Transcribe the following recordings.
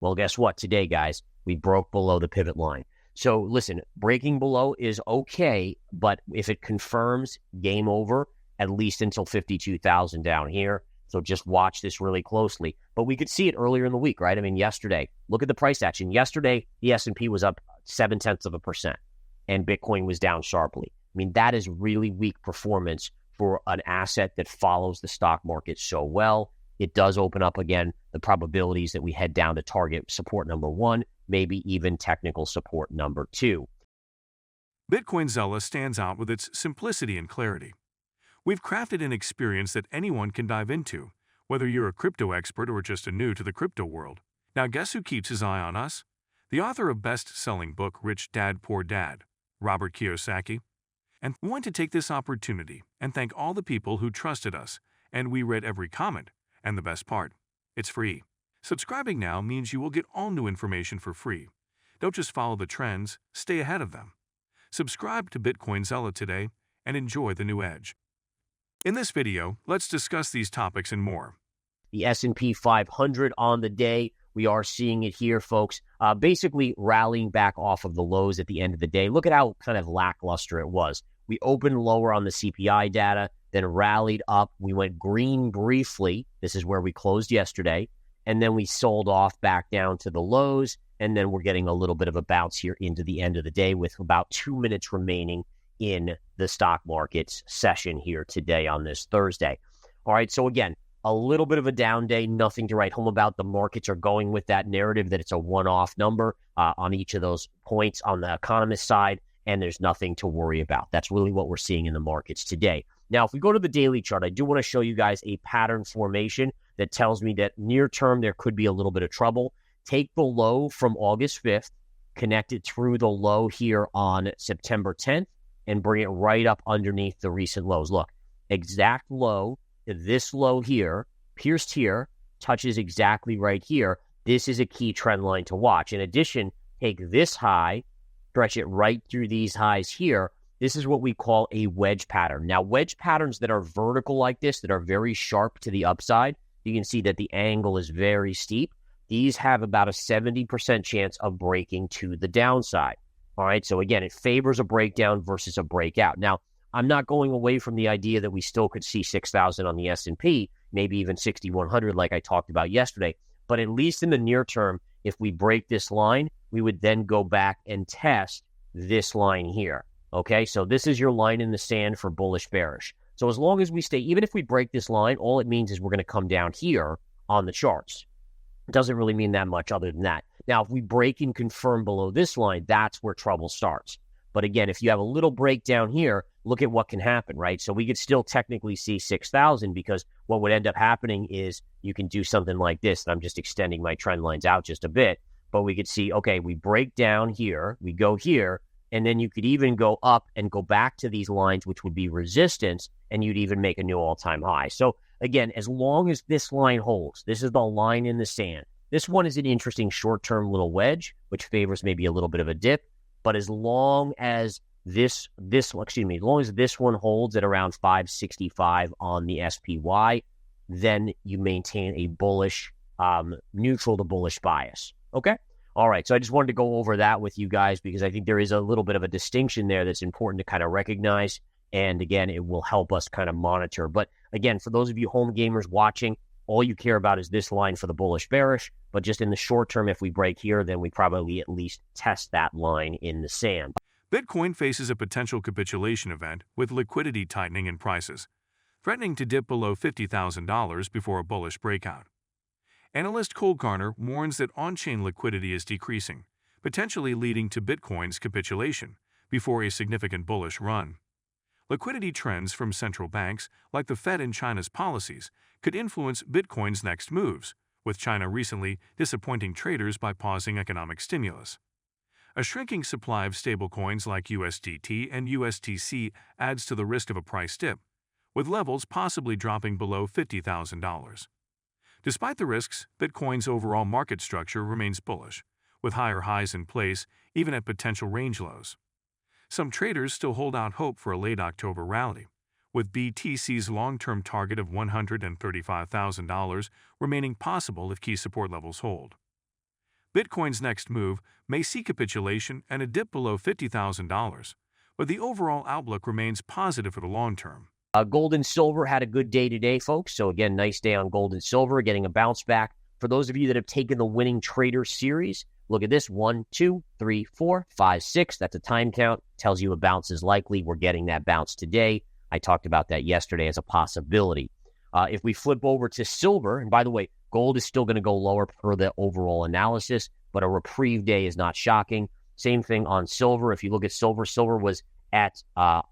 Well, guess what? Today, guys, we broke below the pivot line. So listen, breaking below is okay, but if it confirms, game over, at least until 52,000 down here. So just watch this really closely. But we could see it earlier in the week, right? I mean, yesterday, look at the price action. Yesterday, the S&P was up 0.7%, and Bitcoin was down sharply. I mean, that is really weak performance for an asset that follows the stock market so well. It does open up, again, the probabilities that we head down to target support number 1, maybe even technical support number 2. Bitcoin Zella stands out with its simplicity and clarity. We've crafted an experience that anyone can dive into, whether you're a crypto expert or just a new to the crypto world. Now, guess who keeps his eye on us? The author of best-selling book Rich Dad Poor Dad, Robert Kiyosaki. And we want to take this opportunity and thank all the people who trusted us, and we read every comment. And the best part, it's free. Subscribing now means you will get all new information for free. Don't just follow the trends, stay ahead of them. Subscribe to Bitcoin Zella today and enjoy the new edge. In this video, let's discuss these topics and more. The S&P 500 on the day, we are seeing it here, folks, basically rallying back off of the lows at the end of the day. Look at how kind of lackluster it was. We opened lower on the CPI data, then rallied up. We went green briefly. This is where we closed yesterday. And then we sold off back down to the lows. And then we're getting a little bit of a bounce here into the end of the day with about 2 minutes remaining in the stock market's session here today on this Thursday. All right, so again, a little bit of a down day, nothing to write home about. The markets are going with that narrative that it's a one-off number on each of those points on the economist side, and there's nothing to worry about. That's really what we're seeing in the markets today. Now, if we go to the daily chart, I do want to show you guys a pattern formation that tells me that near term there could be a little bit of trouble. Take the low from August 5th, connect it through the low here on September 10th, and bring it right up underneath the recent lows. Look, exact low, this low here, pierced here, touches exactly right here. This is a key trend line to watch. In addition, take this high, stretch it right through these highs here. This is what we call a wedge pattern. Now, wedge patterns that are vertical like this, that are very sharp to the upside, you can see that the angle is very steep. These have about a 70% chance of breaking to the downside. All right, so again, it favors a breakdown versus a breakout. Now, I'm not going away from the idea that we still could see 6,000 on the S&P, maybe even 6,100 like I talked about yesterday. But at least in the near term, if we break this line, we would then go back and test this line here. Okay, so this is your line in the sand for bullish bearish. So as long as we stay, even if we break this line, all it means is we're going to come down here on the charts. It doesn't really mean that much other than that. Now, if we break and confirm below this line, that's where trouble starts. But again, if you have a little breakdown here, look at what can happen, right? So we could still technically see 6,000 because what would end up happening is you can do something like this. And I'm just extending my trend lines out just a bit. But we could see, okay, we break down here, we go here, and then you could even go up and go back to these lines, which would be resistance, and you'd even make a new all-time high. So again, as long as this line holds, this is the line in the sand. This one is an interesting short-term little wedge, which favors maybe a little bit of a dip. But as long as this one holds at around 565 on the SPY, then you maintain a bullish, neutral to bullish bias. Okay? All right, so I just wanted to go over that with you guys because I think there is a little bit of a distinction there that's important to kind of recognize. And again, it will help us kind of monitor. But again, for those of you home gamers watching, all you care about is this line for the bullish bearish. But just in the short term, if we break here, then we probably at least test that line in the sand. Bitcoin faces a potential capitulation event with liquidity tightening in prices, threatening to dip below $50,000 before a bullish breakout. Analyst Cole Garner warns that on-chain liquidity is decreasing, potentially leading to Bitcoin's capitulation before a significant bullish run. Liquidity trends from central banks, like the Fed and China's policies, could influence Bitcoin's next moves, with China recently disappointing traders by pausing economic stimulus. A shrinking supply of stablecoins like USDT and USTC adds to the risk of a price dip, with levels possibly dropping below $50,000. Despite the risks, Bitcoin's overall market structure remains bullish, with higher highs in place even at potential range lows. Some traders still hold out hope for a late October rally, with BTC's long-term target of $135,000 remaining possible if key support levels hold. Bitcoin's next move may see capitulation and a dip below $50,000, but the overall outlook remains positive for the long term. Gold and silver had a good day today, folks. So again, nice day on gold and silver, getting a bounce back. For those of you that have taken the Winning Trader series, look at this: 1, 2, 3, 4, 5, 6. That's a time count. Tells you a bounce is likely. We're getting that bounce today. I talked about that yesterday as a possibility. If we flip over to silver, and by the way, gold is still going to go lower per the overall analysis, but a reprieve day is not shocking. Same thing on silver. If you look at silver, silver was at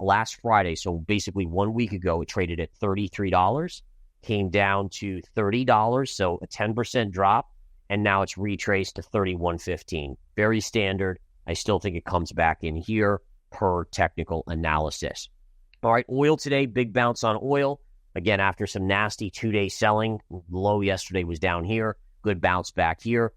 last Friday, so basically 1 week ago, it traded at $33, came down to $30, so a 10% drop, and now it's retraced to $31.15. Very standard. I still think it comes back in here per technical analysis. All right, oil today, big bounce on oil. Again, after some nasty 2-day selling, low yesterday was down here, good bounce back here.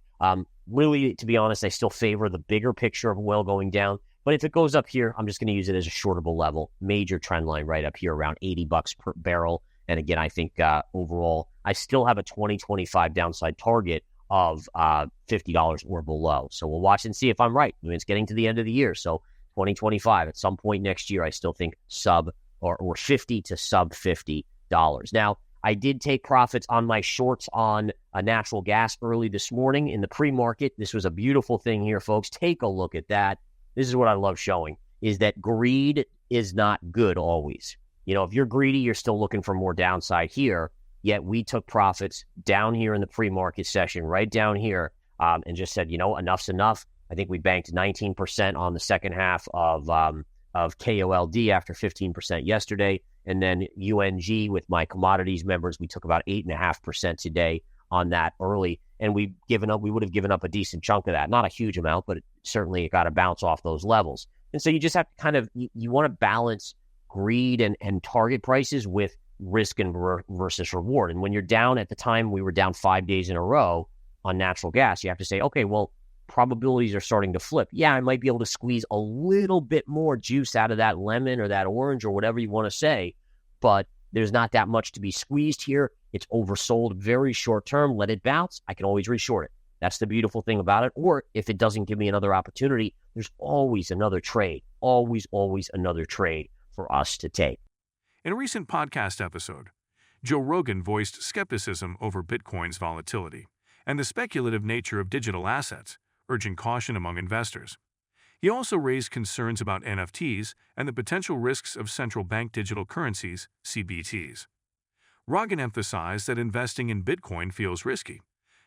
Really, to be honest, I still favor the bigger picture of oil going down. But if it goes up here, I'm just going to use it as a shortable level. Major trend line right up here around $80 per barrel. And again, I think overall, I still have a 2025 downside target of $50 or below. So we'll watch and see if I'm right. I mean, it's getting to the end of the year. So 2025, at some point next year, I still think sub or 50 to sub $50. Now, I did take profits on my shorts on natural gas early this morning in the pre-market. This was a beautiful thing here, folks. Take a look at that. This is what I love showing, is that greed is not good always. You know, if you're greedy, you're still looking for more downside here. Yet we took profits down here in the pre-market session, right down here, and just said, you know, enough's enough. I think we banked 19% on the second half of KOLD after 15% yesterday. And then UNG with my commodities members, we took about 8.5% today on that early. And we would have given up a decent chunk of that. Not a huge amount, but certainly it got to bounce off those levels. And so you just have to kind of, you want to balance greed and target prices with risk and versus reward. And when you're down, at the time we were down 5 days in a row on natural gas, you have to say, okay, well, probabilities are starting to flip. Yeah, I might be able to squeeze a little bit more juice out of that lemon or that orange or whatever you want to say, but there's not that much to be squeezed here. It's oversold very short term. Let it bounce. I can always reshort it. That's the beautiful thing about it. Or if it doesn't give me another opportunity, there's always another trade. Always another trade for us to take. In a recent podcast episode, Joe Rogan voiced skepticism over Bitcoin's volatility and the speculative nature of digital assets, urging caution among investors. He also raised concerns about NFTs and the potential risks of central bank digital currencies, CBDCs. Rogan emphasized that investing in Bitcoin feels risky,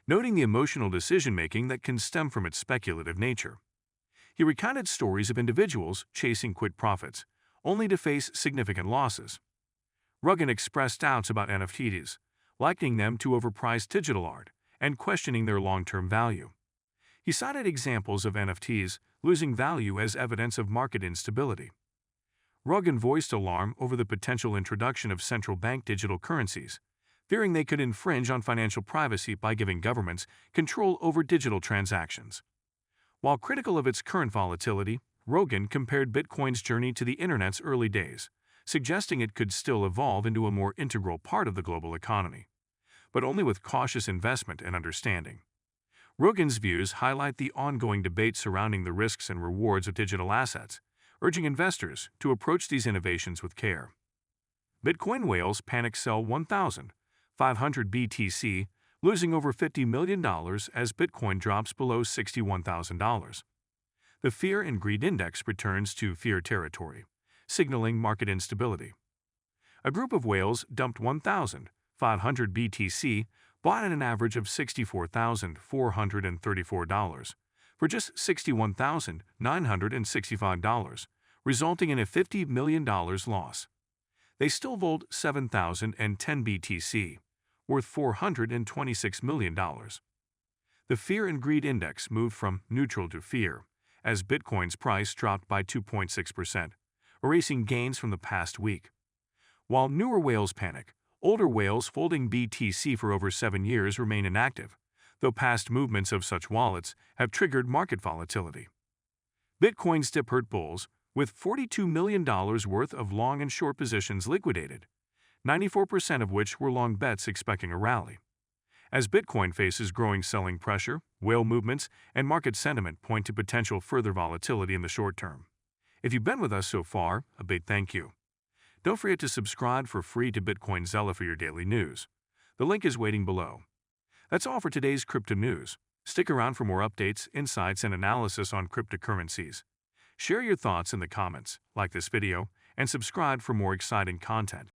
noting the emotional decision-making that can stem from its speculative nature. He recounted stories of individuals chasing quick profits, only to face significant losses. Rogan expressed doubts about NFTs, likening them to overpriced digital art and questioning their long-term value. He cited examples of NFTs losing value as evidence of market instability. Rogan voiced alarm over the potential introduction of central bank digital currencies, fearing they could infringe on financial privacy by giving governments control over digital transactions. While critical of its current volatility, Rogan compared Bitcoin's journey to the Internet's early days, suggesting it could still evolve into a more integral part of the global economy, but only with cautious investment and understanding. Rogan's views highlight the ongoing debate surrounding the risks and rewards of digital assets, urging investors to approach these innovations with care. Bitcoin whales panic sell 1,500 BTC, losing over $50 million as Bitcoin drops below $61,000. The Fear and Greed Index returns to fear territory, signaling market instability. A group of whales dumped 1,500 BTC, bought at an average of $64,434 for just $61,965, resulting in a $50 million loss. They still hold 7,010 BTC, worth $426 million. The Fear and Greed Index moved from neutral to fear, as Bitcoin's price dropped by 2.6%, erasing gains from the past week. While newer whales panic, older whales holding BTC for over 7 years remain inactive, though past movements of such wallets have triggered market volatility. Bitcoin's dip hurt bulls, with $42 million worth of long and short positions liquidated, 94% of which were long bets expecting a rally. As Bitcoin faces growing selling pressure, whale movements, and market sentiment point to potential further volatility in the short term. If you've been with us so far, a big thank you. Don't forget to subscribe for free to Bitcoin Zella for your daily news. The link is waiting below. That's all for today's crypto news. Stick around for more updates, insights, and analysis on cryptocurrencies. Share your thoughts in the comments, like this video, and subscribe for more exciting content.